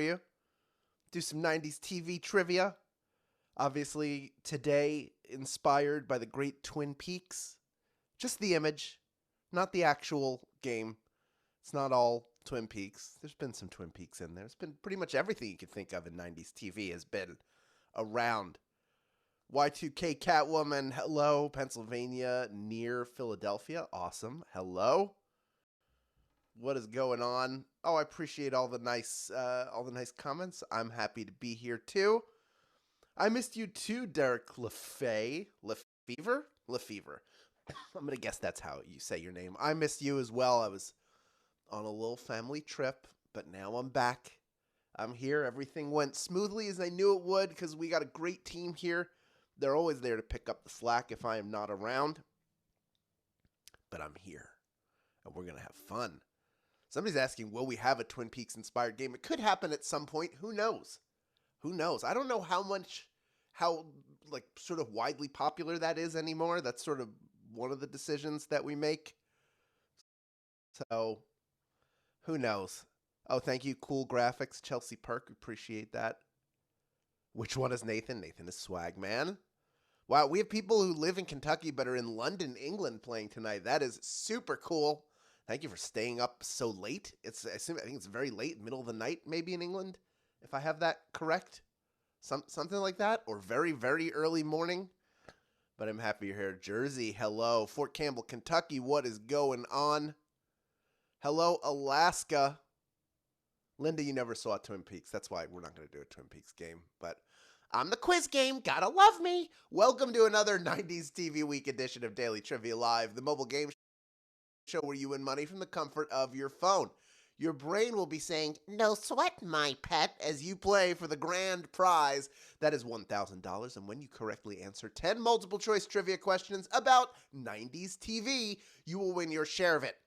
you. Do some 90s TV trivia. Obviously, today inspired by the great Twin Peaks. Just the image, not the actual game. It's not all Twin Peaks. There's been some Twin Peaks in there. It's been pretty much everything you could think of in 90s TV has been around. Y2K Catwoman, hello. Pennsylvania near Philadelphia, awesome. Hello. What is going on? Oh, I appreciate all the nice comments. I'm happy to be here too. I missed you too, Derek LeFay. Lefevre? Lefevre. I'm gonna guess that's how you say your name. I missed you as well. I was on a little family trip, but now I'm back. I'm here. Everything went smoothly as I knew it would because we got a great team here. They're always there to pick up the slack if I am not around. But I'm here, and we're gonna have fun. Somebody's asking, will we have a Twin Peaks inspired game? It could happen at some point. Who knows? Who knows? I don't know how sort of widely popular that is anymore. That's sort of one of the decisions that we make. So, who knows? Oh, thank you. Cool graphics. Chelsea Park. Appreciate that. Which one is Nathan? Nathan is Swagman. Wow, we have people who live in Kentucky but are in London, England playing tonight. That is super cool. Thank you for staying up so late. I think it's very late, middle of the night, maybe in England, if I have that correct. Something like that, or very, very early morning. But I'm happy you're here. Jersey, hello. Fort Campbell, Kentucky, what is going on? Hello, Alaska. Linda, you never saw Twin Peaks. That's why we're not going to do a Twin Peaks game. But on the quiz game, gotta love me. Welcome to another 90s TV Week edition of Daily Trivia Live, the mobile game show where you win money from the comfort of your phone. Your brain will be saying, no sweat, my pet, as you play for the grand prize. That is $1,000. And when you correctly answer 10 multiple choice trivia questions about 90s TV, you will win your share of it.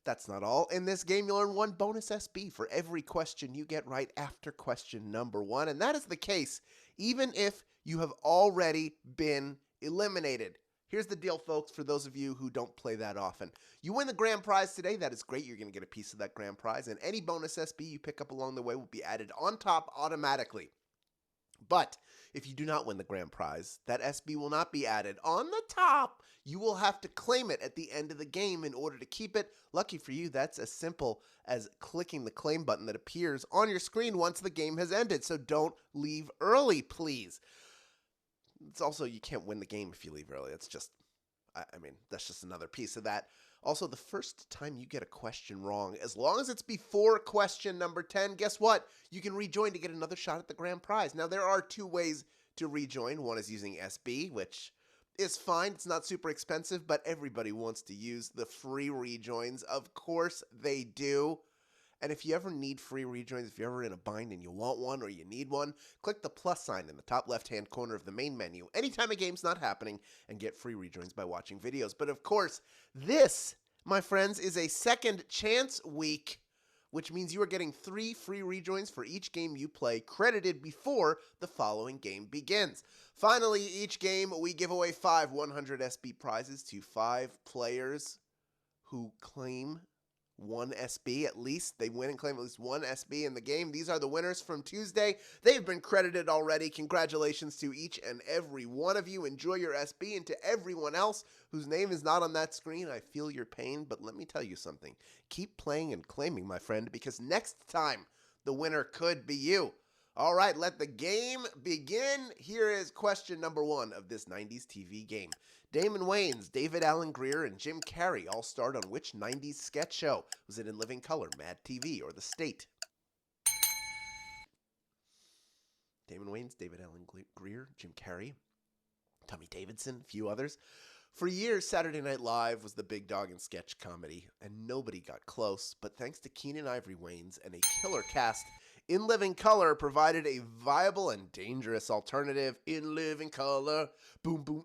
That's not all. In this game, you'll earn one bonus SB for every question you get right after question number 1. And that is the case even if you have already been eliminated. Here's the deal, folks, for those of you who don't play that often. You win the grand prize today. That is great. You're going to get a piece of that grand prize. And any bonus SB you pick up along the way will be added on top automatically. But if you do not win the grand prize, that SB will not be added on the top. You will have to claim it at the end of the game in order to keep it. Lucky for you, that's as simple as clicking the claim button that appears on your screen once the game has ended. So don't leave early, please. It's also, you can't win the game if you leave early. It's just, that's just another piece of that. Also, the first time you get a question wrong, as long as it's before question number 10, guess what? You can rejoin to get another shot at the grand prize. Now, there are two ways to rejoin. One is using SB, which is fine. It's not super expensive, but everybody wants to use the free rejoins. Of course they do. And if you ever need free rejoins, if you're ever in a bind and you want one or you need one, click the plus sign in the top left-hand corner of the main menu anytime a game's not happening and get free rejoins by watching videos. But of course, this, my friends, is a second chance week, which means you are getting 3 free rejoins for each game you play, credited before the following game begins. Finally, each game we give away 5 100 SB prizes to 5 players who claim 1 SB at least. They win and claim at least 1 SB in the game. These are the winners from Tuesday. They've been credited already. Congratulations to each and every one of you. Enjoy your SB, and to everyone else whose name is not on that screen, I feel your pain, but let me tell you something. Keep playing and claiming, my friend, because next time the winner could be you. All right, let the game begin. Here is question number 1 of this 90s TV game. Damon Wayans, David Alan Grier, and Jim Carrey all starred on which 90s sketch show? Was it In Living Color, Mad TV, or The State? Damon Wayans, David Alan Grier, Jim Carrey, Tommy Davidson, a few others. For years, Saturday Night Live was the big dog in sketch comedy, and nobody got close. But thanks to Keenan Ivory Wayans and a killer cast, In Living Color provided a viable and dangerous alternative. In Living Color, boom, boom,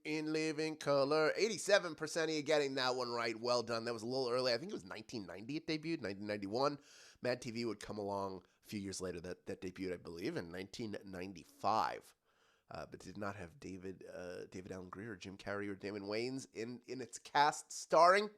In Living Color. 87% of you getting that one right. Well done. That was a little early. I think it was 1990 it debuted, 1991. Mad TV would come along a few years later. That debuted, I believe, in 1995. But did not have David Alan Grier or Jim Carrey or Damon Wayans in its cast starring.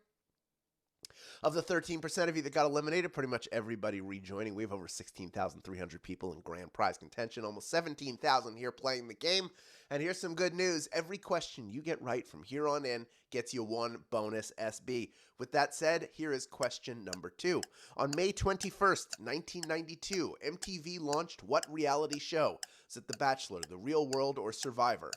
Of the 13% of you that got eliminated, pretty much everybody rejoining. We have over 16,300 people in grand prize contention, almost 17,000 here playing the game. And here's some good news. Every question you get right from here on in gets you one bonus SB. With that said, here is question number 2. On May 21st, 1992, MTV launched what reality show? Is it The Bachelor, The Real World, or Survivor?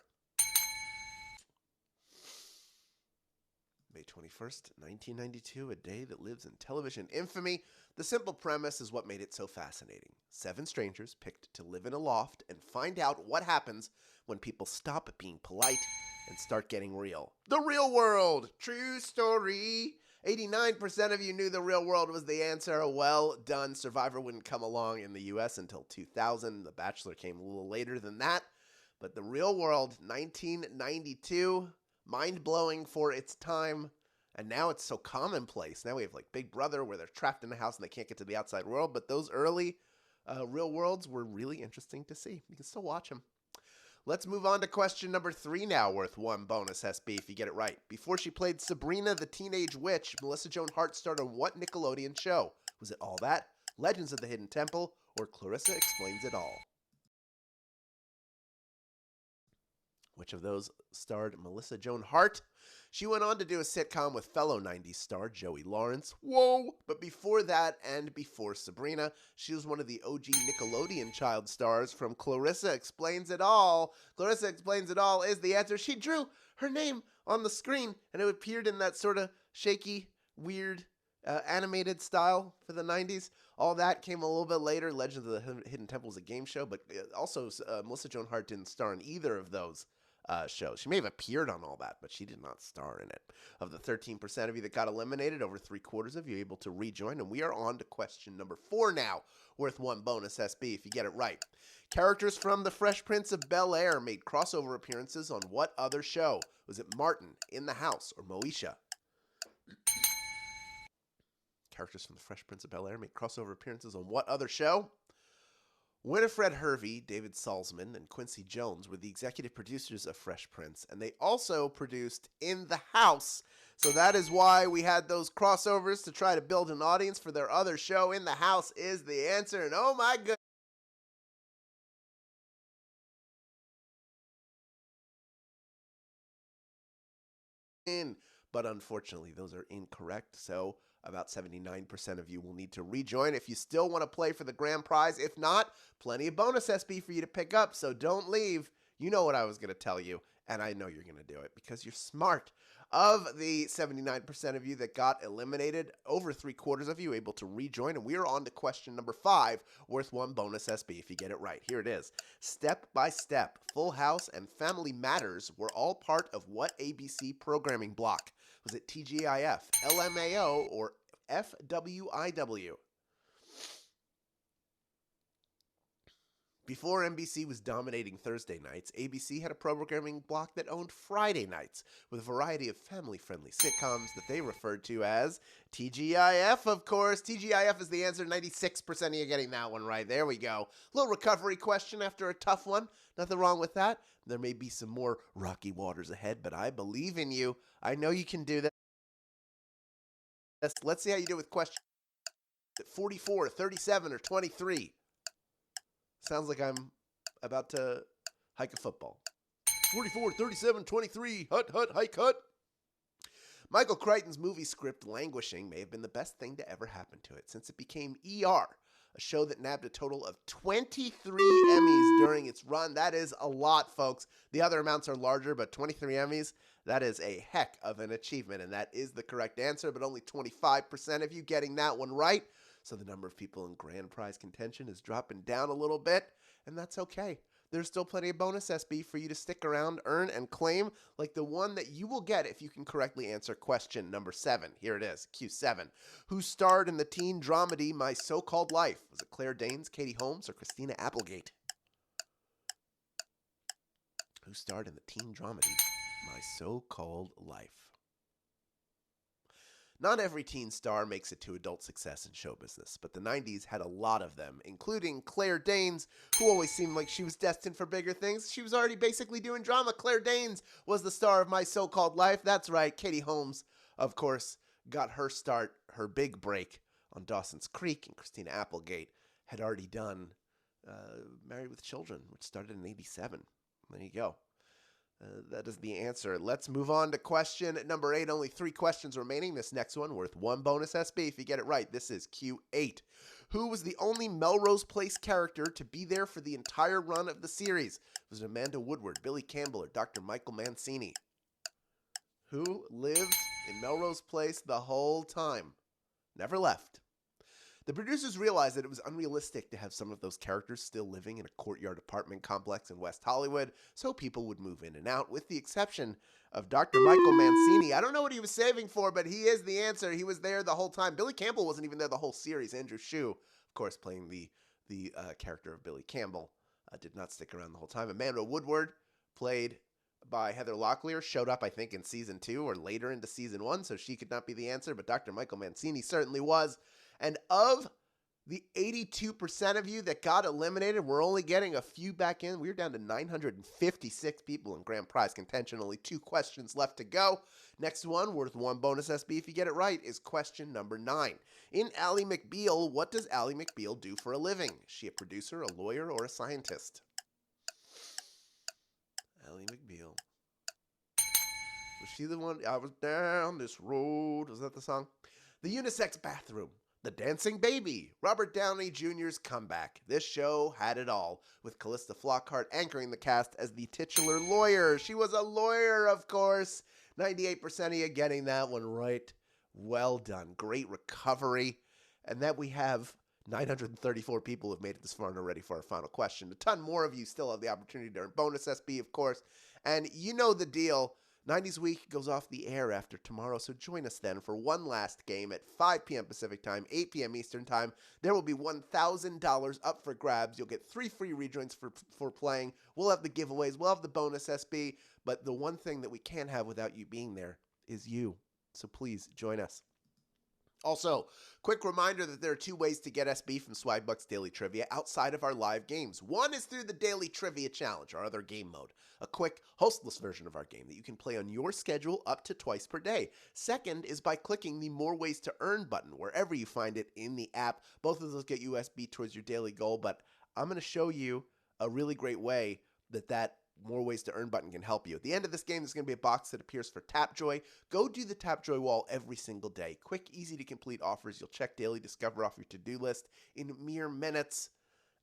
May 21st, 1992, a day that lives in television infamy. The simple premise is what made it so fascinating. 7 strangers picked to live in a loft and find out what happens when people stop being polite and start getting real. The Real World! True story! 89% of you knew The Real World was the answer. Well done. Survivor wouldn't come along in the U.S. until 2000. The Bachelor came a little later than that. But The Real World, 1992... mind-blowing for its time, and now it's so commonplace. Now we have like Big Brother where they're trapped in the house and they can't get to the outside world, but those early Real Worlds were really interesting to see. You can still watch them. Let's move on to question number 3 now, worth one bonus SB if you get it right. Before she played Sabrina the Teenage Witch, Melissa Joan Hart starred on what Nickelodeon show? Was it All That, Legends of the Hidden Temple, or Clarissa Explains It All? Which of those starred Melissa Joan Hart? She went on to do a sitcom with fellow 90s star Joey Lawrence. Whoa! But before that and before Sabrina, she was one of the OG Nickelodeon child stars from Clarissa Explains It All. Clarissa Explains It All is the answer. She drew her name on the screen, and it appeared in that sort of shaky, weird, animated style for the 90s. All That came a little bit later. Legends of the Hidden Temple was a game show, but also Melissa Joan Hart didn't star in either of those shows. She may have appeared on All That, but she did not star in it. Of the 13% of you that got eliminated, over 3/4 of you able to rejoin, and we are on to question number 4 now, worth one bonus SB if you get it right. Characters from The Fresh Prince of Bel-Air made crossover appearances on what other show? Was it Martin, In the House, or Moesha? Characters from The Fresh Prince of Bel-Air made crossover appearances on what other show? Winifred Hervey, David Salzman, and Quincy Jones were the executive producers of Fresh Prince, and they also produced In the House. So that is why we had those crossovers to try to build an audience for their other show. In the House is the answer, and oh my goodness. But unfortunately, those are incorrect, so about 79% of you will need to rejoin if you still want to play for the grand prize. If not, plenty of bonus SB for you to pick up, so don't leave. You know what I was going to tell you, and I know you're going to do it because you're smart. Of the 79% of you that got eliminated, over 3/4 of you able to rejoin, and we are on to question number 5, worth one bonus SB if you get it right. Here it is. Step by Step, Full House, and Family Matters were all part of what ABC programming block? Was it TGIF, LMAO, or FWIW? Before NBC was dominating Thursday nights, ABC had a programming block that owned Friday nights with a variety of family-friendly sitcoms that they referred to as TGIF, of course. TGIF is the answer. 96% of you getting that one right. There we go. Little recovery question after a tough one. Nothing wrong with that. There may be some more rocky waters ahead, but I believe in you. I know you can do that. Let's see how you do with question 44, 37, or 23. Sounds like I'm about to hike a football. 44, 37, 23, hut, hike, hut. Michael Crichton's movie script Languishing may have been the best thing to ever happen to it since it became ER, a show that nabbed a total of 23 Emmys during its run. That is a lot, folks. The other amounts are larger, but 23 Emmys, that is a heck of an achievement, and that is the correct answer, but only 25% of you getting that one right. So the number of people in grand prize contention is dropping down a little bit, and that's okay. There's still plenty of bonus SB for you to stick around, earn, and claim, like the one that you will get if you can correctly answer question number 7. Here it is, Q7. Who starred in the teen dramedy My So-Called Life? Was it Claire Danes, Katie Holmes, or Christina Applegate? Who starred in the teen dramedy My So-Called Life? Not every teen star makes it to adult success in show business, but the 90s had a lot of them, including Claire Danes, who always seemed like she was destined for bigger things. She was already basically doing drama. Claire Danes was the star of My So-Called Life. That's right, Katie Holmes, of course, got her start, her big break on Dawson's Creek, and Christina Applegate had already done Married with Children, which started in '87. There you go. That is the answer. Let's move on to question number 8. Only 3 questions remaining. This next one worth 1 bonus SB if you get it right. This is Q8. Who was the only Melrose Place character to be there for the entire run of the series? Was it Amanda Woodward, Billy Campbell, or Dr. Michael Mancini? Who lived in Melrose Place the whole time? Never left. The producers realized that it was unrealistic to have some of those characters still living in a courtyard apartment complex in West Hollywood, so people would move in and out, with the exception of Dr. Michael Mancini. I don't know what he was saving for, but he is the answer. He was there the whole time. Billy Campbell wasn't even there the whole series. Andrew Shue, of course, playing the character of Billy Campbell, did not stick around the whole time. Amanda Woodward, played by Heather Locklear, showed up, I think, in season 2 or later into season 1, so she could not be the answer, but Dr. Michael Mancini certainly was. And of the 82% of you that got eliminated, we're only getting a few back in. We're down to 956 people in grand prize contention. Only 2 questions left to go. Next one, worth 1 bonus SB if you get it right, is question number 9. In Ally McBeal, what does Ally McBeal do for a living? Is she a producer, a lawyer, or a scientist? Ally McBeal. Was she the one? I was down this road. Was that the song? The unisex bathroom. The Dancing Baby, Robert Downey Jr.'s comeback. This show had it all, with Callista Flockhart anchoring the cast as the titular lawyer. She was a lawyer, of course. 98% of you getting that one right. Well done. Great recovery. And that we have 934 people have made it this far and are ready for our final question. A ton more of you still have the opportunity to earn bonus SB, of course. And you know the deal. 90s Week goes off the air after tomorrow, so join us then for one last game at 5 p.m. Pacific Time, 8 p.m. Eastern Time. There will be $1,000 up for grabs. You'll get 3 free rejoins for playing. We'll have the giveaways. We'll have the bonus SB. But the one thing that we can't have without you being there is you. So please join us. Also, quick reminder that there are 2 ways to get SB from Swagbucks Daily Trivia outside of our live games. One is through the Daily Trivia Challenge, our other game mode, a quick, hostless version of our game that you can play on your schedule up to twice per day. Second is by clicking the More Ways to Earn button wherever you find it in the app. Both of those get you SB towards your daily goal, but I'm going to show you a really great way that More Ways to Earn button can help you. At the end of this game, there's going to be a box that appears for Tapjoy. Go do the Tapjoy wall every single day. Quick, easy to complete offers. You'll check daily, discover off your to-do list in mere minutes.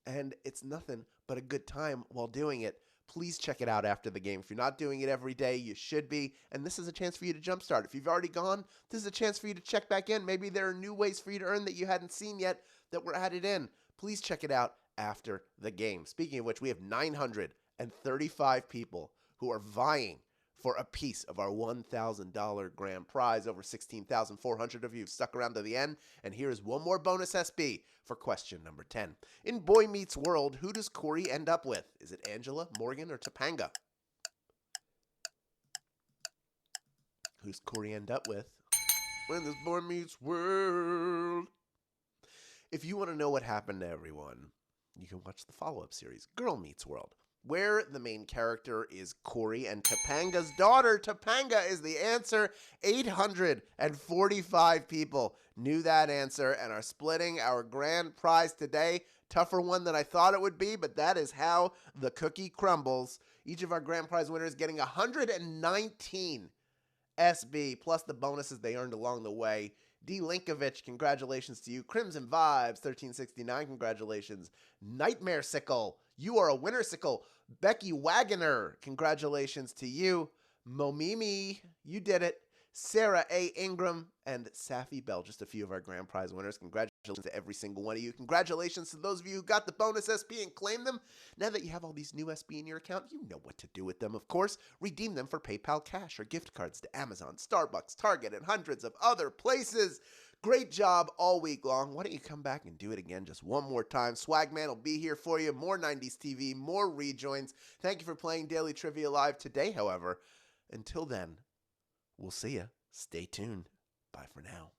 And it's nothing but a good time while doing it. Please check it out after the game. If you're not doing it every day, you should be. And this is a chance for you to jumpstart. If you've already gone, this is a chance for you to check back in. Maybe there are new ways for you to earn that you hadn't seen yet that were added in. Please check it out after the game. Speaking of which, we have 935 people who are vying for a piece of our $1,000 grand prize. Over 16,400 of you have stuck around to the end. And here is one more bonus SB for question number 10. In Boy Meets World, who does Corey end up with? Is it Angela, Morgan, or Topanga? Who's Corey end up with when this Boy Meets World? If you want to know what happened to everyone, you can watch the follow-up series, Girl Meets World, where the main character is Corey and Topanga's daughter. Topanga is the answer. 845 people knew that answer and are splitting our grand prize today. Tougher one than I thought it would be, but that is how the cookie crumbles. Each of our grand prize winners getting 119 SB, plus the bonuses they earned along the way. D. Linkovich, congratulations to you. Crimson Vibes, 1369, congratulations. Nightmare Sickle, you are a winner, Sickle. Becky Wagoner, congratulations to you. Momimi, you did it. Sarah A. Ingram and Safi Bell, just a few of our grand prize winners. Congratulations to every single one of you. Congratulations to those of you who got the bonus SB and claimed them. Now that you have all these new SB in your account, you know what to do with them, of course. Redeem them for PayPal cash or gift cards to Amazon, Starbucks, Target, and hundreds of other places. Great job all week long. Why don't you come back and do it again just one more time? Swagman will be here for you. More 90s TV, more rejoins. Thank you for playing Daily Trivia Live today, however. Until then, we'll see ya. Stay tuned. Bye for now.